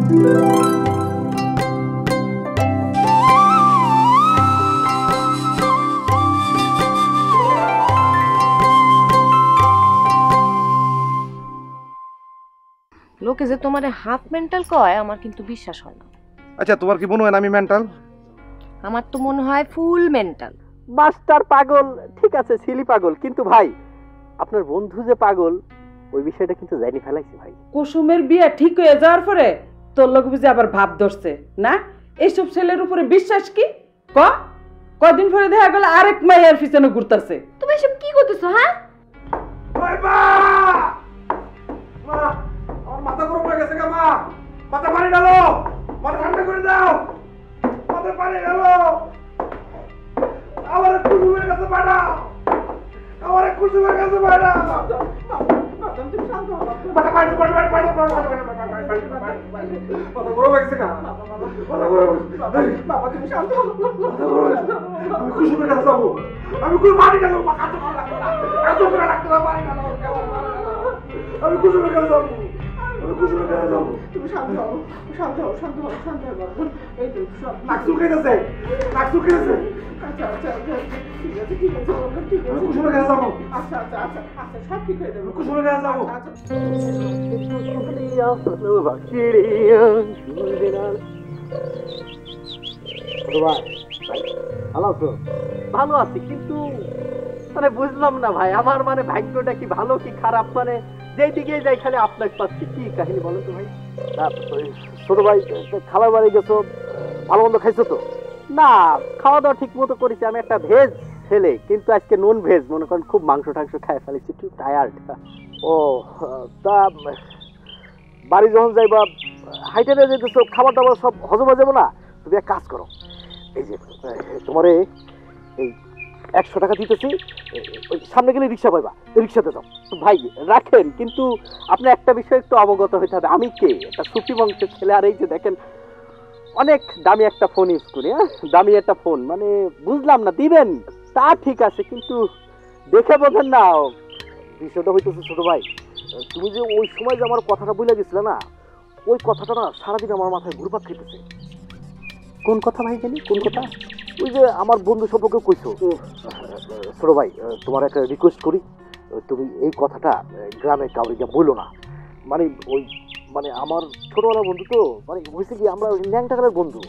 লোকে যে তোমার হাফ মেন্টাল কয় আমার কিন্তু বিশ্বাস হয় না। আচ্ছা তোমার কি মনে হয় আমি মেন্টাল? আমার তো মনে হয় ফুল মেন্টাল। মাস্টার পাগল ঠিক আছে, সিলি পাগল, কিন্তু ভাই আপনার বন্ধু যে পাগল ওই বিষয়টা কিন্তু জানি ফেলাইছি ভাই। কুসুমের বিয়ে ঠিক হয়ে যাওয়ার পরে তোর লোক বুঝে আবার ভাব ধরছে না? এইসব ছেলের উপরে বিশ্বাস কি? কদিন পরে দেখা গেল আরেক মাইয়ার পিছনে ঘুরতেছে। তুমি এসব কি করতেছো? হ্যাঁ আমার মাথা গরম হয়ে গেছে গা মা, মাথা পানি ঢালো, মাথা ঠান্ডা করে দাও, মাথা পানি ঢালো, আমার কুসুমের কাছে পাঠাও, আমার কুসুমের কাছে পাঠাও। মাথা পানি পানি পানি পানি মাথা গরম হয়ে গেছে গা, মাথা গরম হয়ে গেছে। বাবা তুমি শান্ত হও, মাথা গরম হয়ে গেছে। আমি কুসুমের কাছে যাবো, আমি কুসুম পানি ঢালো, মাথা তো ভালো লাগতো না, এত করে লাগতো না, পানি ঢালো, আমি কুসুমের কাছে যাবো, আমি কুসুমের কাছে যাবো। তুমি শান্ত হও, শান্ত হও, শান্ত হও, শান্ত হও বাবা। এই তো সব নাক শুকিয়েছে, নাক শুকিয়েছে। আচ্ছা আচ্ছা ঠিক আছে ঠিক আছে, ঠিক আছে, কুসুমের কাছে যাবো। আচ্ছা আচ্ছা আচ্ছা আচ্ছা সব ঠিক হয়ে যাবে, কুসুমের কাছে যাবো। ভালো আছো? ভালো আছি, কিন্তু মানে বুঝলাম না ভাই আমার মানে ভাগ্যটা কি ভালো কি খারাপ, মানে যেই দিকে যাই খালি আপনাকে পাচ্ছি। কি কাহিনী বলেন তো ভাই? ছোট ভাই খালার বাড়ি গেছো, ভালো মন্দ খাইছো তো? না খাওয়া দাওয়া ঠিক মতো করেছি, আমি একটা ভেজ ছেলে, কিন্তু আজকে নন ভেজ মনে করেন, খুব মাংস টাংস খাই ফেলেছি, একটু টায়ার্ড। ও তা বাড়ি যখন যাইবা হাইটে যেতেছো, খাবার দাবার সব হজম হয়ে যাবো না? তুমি এক কাজ করো, এই যে তোমারে এই 100 টাকা দিতেছি, ওই সামনে গেলে রিক্সা পাইবা, রিক্সাতে যাও। ভাই রাখেন, কিন্তু আপনি একটা বিষয় একটু অবগত হইতে হবে, আমি কে, একটা সুফি বংশের ছেলে। আর এই যে দেখেন অনেক দামি একটা ফোন ইউজ করি, হ্যাঁ দামি একটা ফোন, মানে বুঝলাম না দিবেন তা ঠিক আছে, কিন্তু দেখে বোঝেন না। বিষয়টা হইতেছে ছোট ভাই, তুমি যে ওই সময় যে আমার কথাটা বলে গেছিলে না, ওই কথাটা না সারাদিন আমার মাথায় ঘুরপাক খেতেছে। কোন কথা ভাই জানি, কোন কথা? ওই যে আমার বন্ধু সম্পর্কে কইছো। ছোট ভাই তোমার একটা রিকোয়েস্ট করি, তুমি এই কথাটা গ্রামে কাউকে গিয়ে বলো না। মানে ওই মানে আমার ছোটবেলার বন্ধু তো, মানে হয়েছে কি আমরা ন্যাংটাকালের বন্ধু,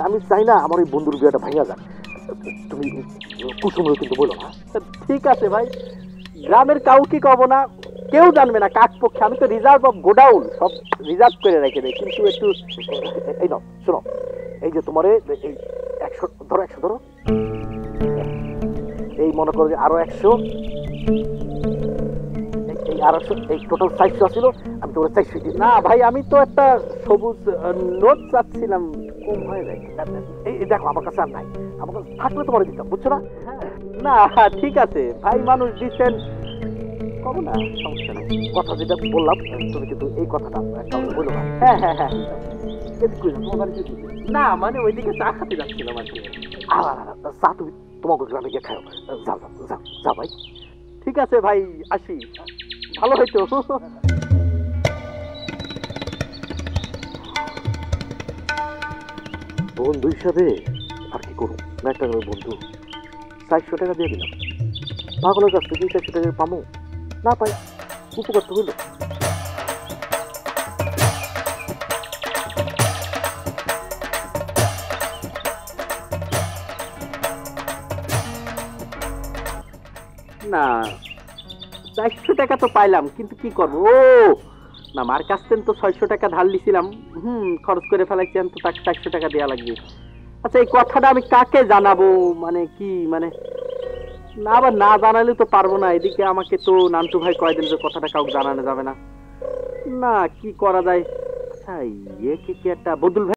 আমি চাই না আমার ওই বন্ধুর বিয়েটা ভাঙা যাক। তুমি কুসুমরে কিন্তু বলো না। ঠিক আছে ভাই, গ্রামের কাউকে কব না, কেউ জানবে না কাক পক্ষে, আমি তো রিজার্ভ অফ গোডাউন সব রিজার্ভ করে রেখে দেয়। কিন্তু একটু এই নাও শোনো, এই যে তোমার এই 100 ধরো, 100 ধরো, এই মনে করো যে আরো 100, এই আর 100, এই টোটাল 400 ছিল, আমি তোমার 400 দিই। না ভাই আমি তো একটা সবুজ নোট চাচ্ছিলাম, কম হয়ে যায়। এই দেখো আমার কাছে আর নাই, আমার কাছে থাকলে তোমার দিতাম, বুঝছো না? না ঠিক আছে ভাই, মানুষ দিচ্ছেন কব না, সমস্যা নেই। কথা যেটা বললাম তুমি কিন্তু এই কথাটা কাউকে বলো না। হ্যাঁ হ্যাঁ হ্যাঁ, না মানে ওইদিকে চা খাতে যাচ্ছিলাম আর কি। চা তুমি তোমাকে গ্রামে গিয়ে খাও, যাও যাও যাও যাও ভাই। ঠিক আছে ভাই আসি, ভালো হইতো। বন্ধু হিসাবে আর কি করুন, একটা বন্ধু 400 টাকা দিয়ে দিলাম, পাগলের কাছ থেকে 400 টাকা পাবো না, পাই উপকার তো হইলো। না 400 টাকা তো পাইলাম, কিন্তু কি করবো, ও না মার কাছ থেকে তো 600 টাকা ধার লিছিলাম, খরচ করে ফেলাইছি, তো তাকে 400 টাকা দেওয়া লাগবে। আচ্ছা এই কথাটা আমি কাকে জানাবো, মানে কি মানে না, আবার না জানালে তো পারবো না, এদিকে আমাকে তো নান্টু ভাই কয়দিন যে কথাটা কাউকে জানানো যাবে না, না কি করা যায়। আচ্ছা ইয়ে কি একটা বদুল ভাই